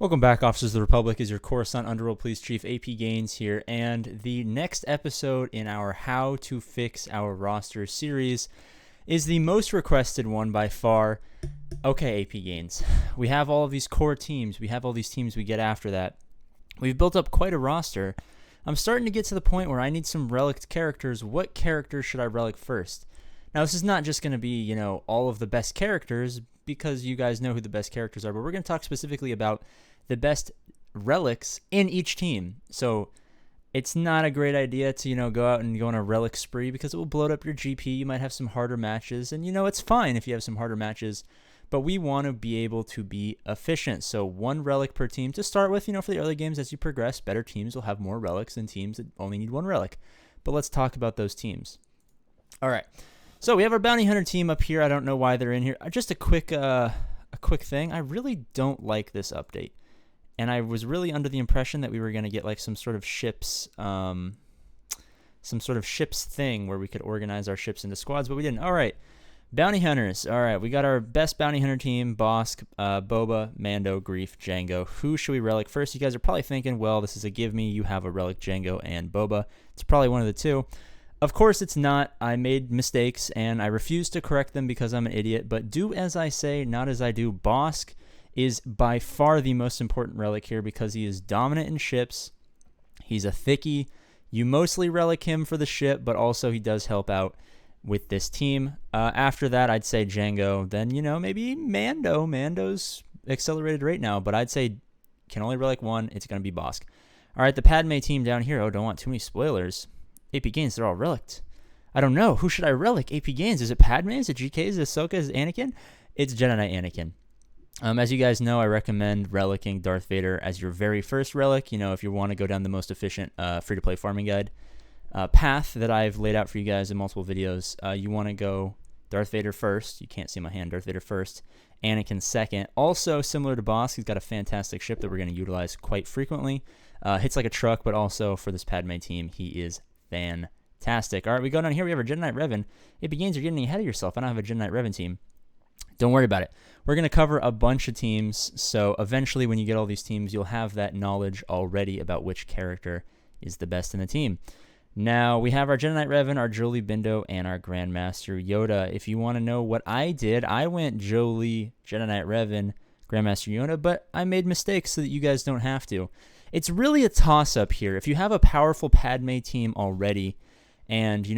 Welcome back, Officers of the Republic. Is your Coruscant Underworld Police Chief AP Gaines here, and the next episode in our How to Fix Our Roster series is the most requested one by far. Okay, AP Gaines, we have all of these core teams. We have all these teams we get after that. We've built up quite a roster. I'm starting to get to the point where I need some relic characters. What characters should I relic first? Now, this is not just going to be, all of the best characters, because you guys know who the best characters are, but we're going to talk specifically about the best relics in each team. So it's not a great idea to, go out and go on a relic spree because it will bloat up your GP. You might have some harder matches, and, it's fine if you have some harder matches, but we want to be able to be efficient. So one relic per team to start with, for the early games. As you progress, better teams will have more relics than teams that only need one relic. But let's talk about those teams. All right. So we have our bounty hunter team up here. I don't know why they're in here. Just a quick thing. I really don't like this update. And I was really under the impression that we were going to get like some sort of ships thing where we could organize our ships into squads, but we didn't. All right. Bounty hunters. All right. We got our best bounty hunter team: Bosk, Boba, Mando, Grief, Jango. Who should we relic first? You guys are probably thinking, well, this is a give me. You have a relic Jango and Boba. It's probably one of the two. Of course it's not. I made mistakes and I refuse to correct them because I'm an idiot, but do as I say, not as I do. Bosk is by far the most important relic here because he is dominant in ships. He's a thickie. You mostly relic him for the ship, but also he does help out with this team. After that, I'd say Jango. Then, maybe Mando. Mando's accelerated right now, but I'd say can only relic one. It's going to be Bosk. All right, the Padme team down here. Oh, don't want too many spoilers. AP Gaines, they're all relicked. I don't know. Who should I relic? AP Gaines. Is it Padme? Is it GK? Is it Ahsoka? Is it Anakin? It's Jedi Knight Anakin. As you guys know, I recommend relicking Darth Vader as your very first relic. If you want to go down the most efficient free-to-play farming guide path that I've laid out for you guys in multiple videos, you want to go Darth Vader first. You can't see my hand. Darth Vader first. Anakin second. Also, similar to Bosk, he's got a fantastic ship that we're going to utilize quite frequently. Hits like a truck, but also for this Padme team, he is fantastic. All right, we go down here. We have our Jedi Knight Revan. It begins. You're getting ahead of yourself. I don't have a Jedi Knight Revan team. Don't worry about it. We're going to cover a bunch of teams, so eventually when you get all these teams, you'll have that knowledge already about which character is the best in the team. Now, we have our Jedi Knight Revan, our Jolee Bindo, and our Grandmaster Yoda. If you want to know what I did, I went Jolee, Jedi Knight Revan, Grandmaster Yoda, but I made mistakes so that you guys don't have to. It's really a toss-up here. If you have a powerful Padme team already, and,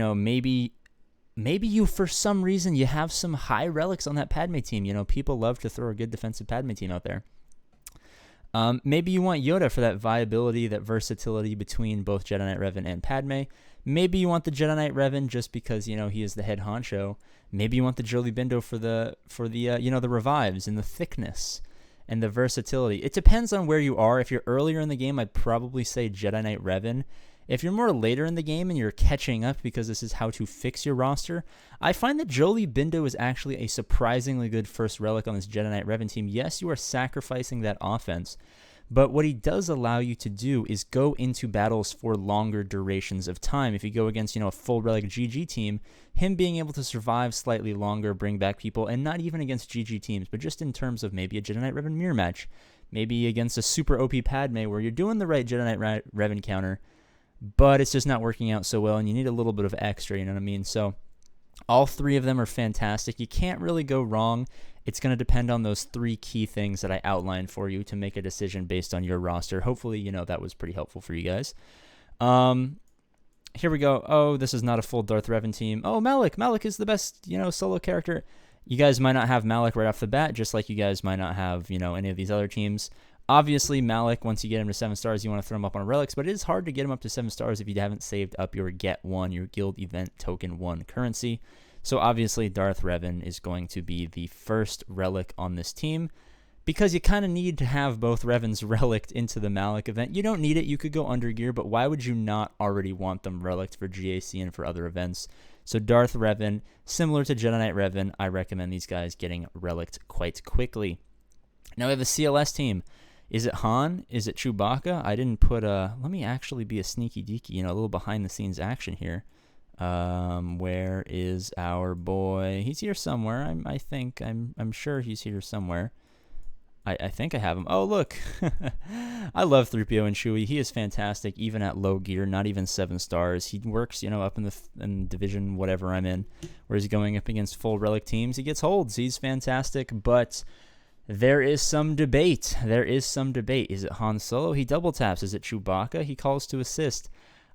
maybe you, for some reason, you have some high relics on that Padme team. People love to throw a good defensive Padme team out there. Maybe you want Yoda for that viability, that versatility between both Jedi Knight Revan and Padme. Maybe you want the Jedi Knight Revan just because, he is the head honcho. Maybe you want the Jolee Bindo for the the revives and the thickness and the versatility. It depends on where you are. If you're earlier in the game, I'd probably say Jedi Knight Revan. If you're more later in the game and you're catching up because this is how to fix your roster, I find that Jolee Bindo is actually a surprisingly good first relic on this Jedi Knight Revan team. Yes, you are sacrificing that offense, but what he does allow you to do is go into battles for longer durations of time. If you go against, a full relic GG team, him being able to survive slightly longer, bring back people, and not even against GG teams, but just in terms of maybe a Jedi Knight Revan mirror match, maybe against a super OP Padme where you're doing the right Jedi Knight Revan counter, but it's just not working out so well, and you need a little bit of extra, you know what I mean? So all three of them are fantastic. You can't really go wrong. It's going to depend on those three key things that I outlined for you to make a decision based on your roster. Hopefully, that was pretty helpful for you guys. Here we go. Oh, this is not a full Darth Revan team. Oh, Malik. Malik is the best, solo character. You guys might not have Malik right off the bat, just like you guys might not have, any of these other teams. Obviously, Malik, once you get him to 7 stars, you want to throw him up on relics, but it is hard to get him up to 7 stars if you haven't saved up your Get 1, your Guild Event Token 1 currency. So obviously, Darth Revan is going to be the first relic on this team because you kind of need to have both Revans relicked into the Malik event. You don't need it. You could go under gear, but why would you not already want them relicked for GAC and for other events? So Darth Revan, similar to Jedi Knight Revan, I recommend these guys getting relicked quite quickly. Now we have a CLS team. Is it Han? Is it Chewbacca? I didn't put let me actually be a sneaky deaky, a little behind the scenes action here. Where is our boy? He's here somewhere. I'm sure he's here somewhere. I think I have him. Oh, look. I love 3PO and Chewie. He is fantastic, even at low gear, not even 7 stars. He works, up in division, whatever I'm in, where he's going up against full relic teams. He gets holds. He's fantastic, but there is some debate. Is it Han Solo? He double taps. Is it Chewbacca? He calls to assist.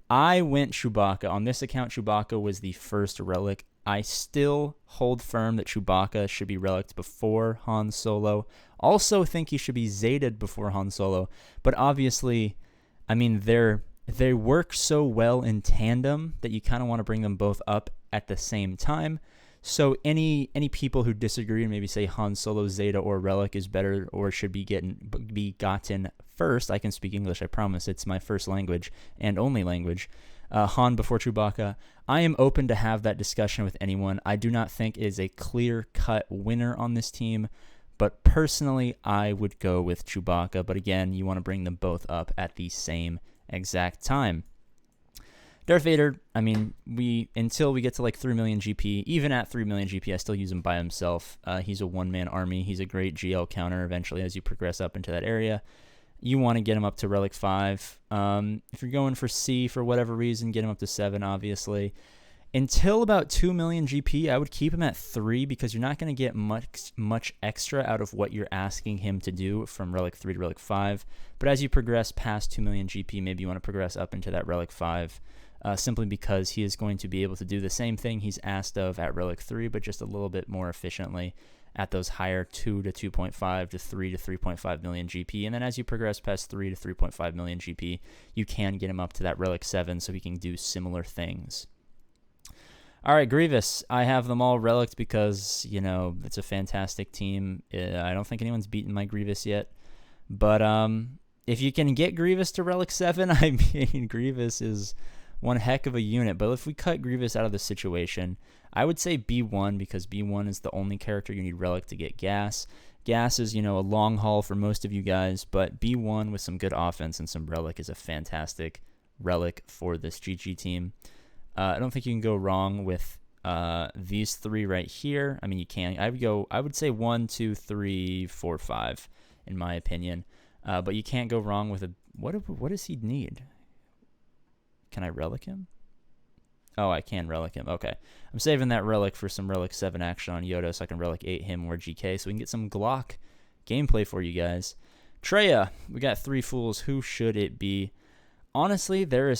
I went Chewbacca. On this account, Chewbacca was the first relic. I still hold firm that Chewbacca should be reliced before Han Solo. Also think he should be Zeta'd before Han Solo. But obviously, I mean, they work so well in tandem that you kind of want to bring them both up at the same time. So any people who disagree and maybe say Han Solo, Zeta, or Relic is better or should be gotten first, I can speak English, I promise. It's my first language and only language. Han before Chewbacca. I am open to have that discussion with anyone. I do not think it is a clear-cut winner on this team, but personally, I would go with Chewbacca. But again, you want to bring them both up at the same exact time. Darth Vader, I mean, until we get to like 3 million GP, even at 3 million GP, I still use him by himself. He's a one-man army. He's a great GL counter eventually as you progress up into that area. You want to get him up to Relic 5. If you're going for C for whatever reason, get him up to 7, obviously. Until about 2 million GP, I would keep him at 3 because you're not going to get much extra out of what you're asking him to do from Relic 3 to Relic 5. But as you progress past 2 million GP, maybe you want to progress up into that Relic 5. Simply because he is going to be able to do the same thing he's asked of at Relic 3, but just a little bit more efficiently at those higher 2 to 2.5 to 3 to 3.5 million GP. And then as you progress past 3 to 3.5 million GP, you can get him up to that Relic 7 so he can do similar things. All right, Grievous. I have them all relicked because, it's a fantastic team. I don't think anyone's beaten my Grievous yet. But if you can get Grievous to Relic 7, I mean, Grievous is one heck of a unit. But if we cut Grievous out of the situation, I would say B1 because B1 is the only character you need Relic to get gas. Gas is, a long haul for most of you guys, but B1 with some good offense and some Relic is a fantastic Relic for this GG team. I don't think you can go wrong with these 3 right here. I mean, you can. I would say 1, 2, 3, 4, 5, in my opinion. But you can't go wrong with what does he need? Can I relic him? Oh, I can relic him. Okay. I'm saving that relic for some Relic 7 action on Yoda so I can relic 8 him or GK so we can get some Glock gameplay for you guys. Treya, we got 3 fools. Who should it be? Honestly, the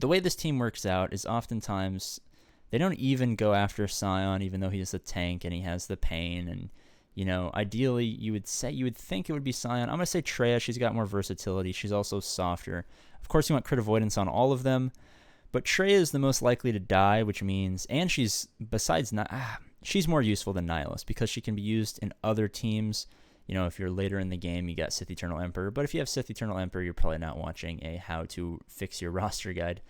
way this team works out is oftentimes they don't even go after Scion, even though he's a tank and he has the pain. And, ideally, you would think it would be Scion. I'm going to say Treya. She's got more versatility. She's also softer. Of course, you want crit avoidance on all of them. But Treya is the most likely to die, which means, and she's more useful than Nihilus because she can be used in other teams. If you're later in the game, you got Sith Eternal Emperor. But if you have Sith Eternal Emperor, you're probably not watching a how to fix your roster guide.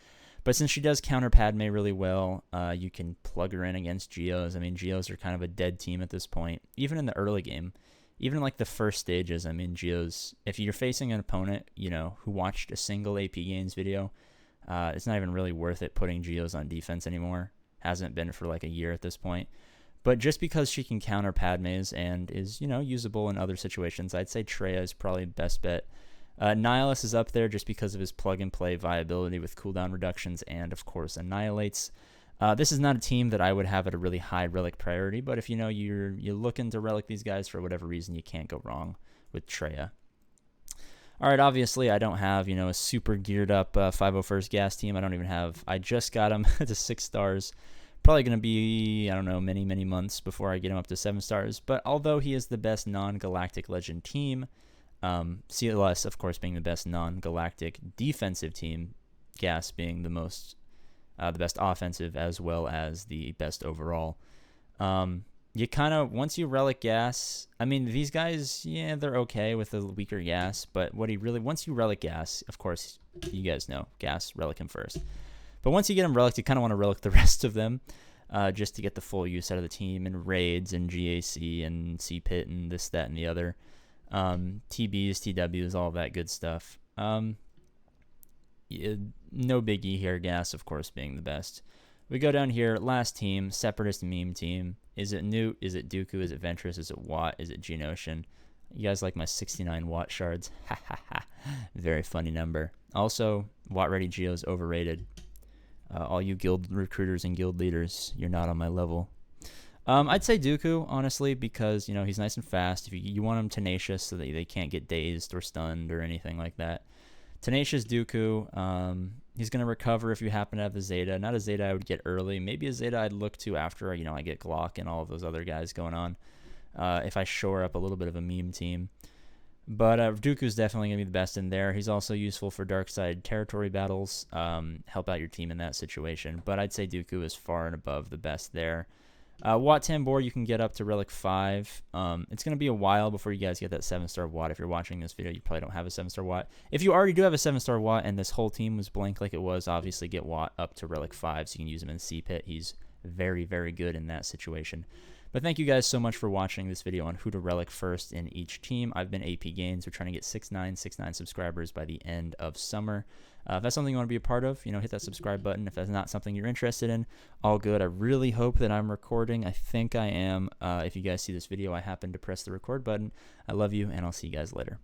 But since she does counter Padme really well, you can plug her in against Geos. I mean, Geos are kind of a dead team at this point, even in the early game. Even in like the first stages, I mean, Geos, if you're facing an opponent, who watched a single AP Gains video, it's not even really worth it putting Geos on defense anymore. Hasn't been for like a year at this point. But just because she can counter Padme's and is, usable in other situations, I'd say Treya is probably best bet. Nihilus is up there just because of his plug-and-play viability with cooldown reductions and, of course, annihilates. This is not a team that I would have at a really high relic priority, but if you're looking to relic these guys for whatever reason, you can't go wrong with Treya. All right, obviously, I don't have, a super geared up 501st gas team. I just got him to 6 stars. Probably going to be, many, many months before I get him up to 7 stars. But although he is the best non-galactic legend team, CLS, of course, being the best non-galactic defensive team, gas being the best offensive as well as the best overall. You kind of, once you relic gas, I mean, these guys, yeah, they're okay with the weaker gas, but once you relic gas, of course, you guys know, gas, relic him first. But once you get them relic, you kind of want to relic the rest of them, just to get the full use out of the team and raids and GAC and C-Pit and this, that, and the other. TBs, TWs, all that good stuff. No biggie here, gas, of course, being the best. We go down here, last team, Separatist meme team. Is it Newt? Is it Dooku? Is it Ventress? Is it Watt? Is it Geonosian? You guys like my 69 Watt shards? Ha ha ha. Very funny number. Also, Watt Ready Geo's overrated. All you guild recruiters and guild leaders, you're not on my level. I'd say Dooku, honestly, because, you know, he's nice and fast. If you want him tenacious so that they can't get dazed or stunned or anything like that. Tenacious Dooku, he's going to recover if you happen to have the Zeta. Not a Zeta I would get early. Maybe a Zeta I'd look to after, you know, I get Glock and all of those other guys going on. If I shore up a little bit of a meme team. But Dooku's definitely going to be the best in there. He's also useful for dark side territory battles. Help out your team in that situation. But I'd say Dooku is far and above the best there. Watt Tambor, you can get up to Relic 5. It's going to be a while before you guys get that 7-star Watt. If you're watching this video, you probably don't have a 7-star Watt. If you already do have a 7-star Watt and this whole team was blank like it was, obviously get Watt up to Relic 5 so you can use him in C-Pit. He's very, very good in that situation. But thank you guys so much for watching this video on who to relic first in each team. I've been AP Gains. We're trying to get 69 subscribers by the end of summer. If that's something you want to be a part of, you know, hit that subscribe button. If that's not something you're interested in, all good. I really hope that I'm recording. I think I am. If you guys see this video, I happen to press the record button. I love you, and I'll see you guys later.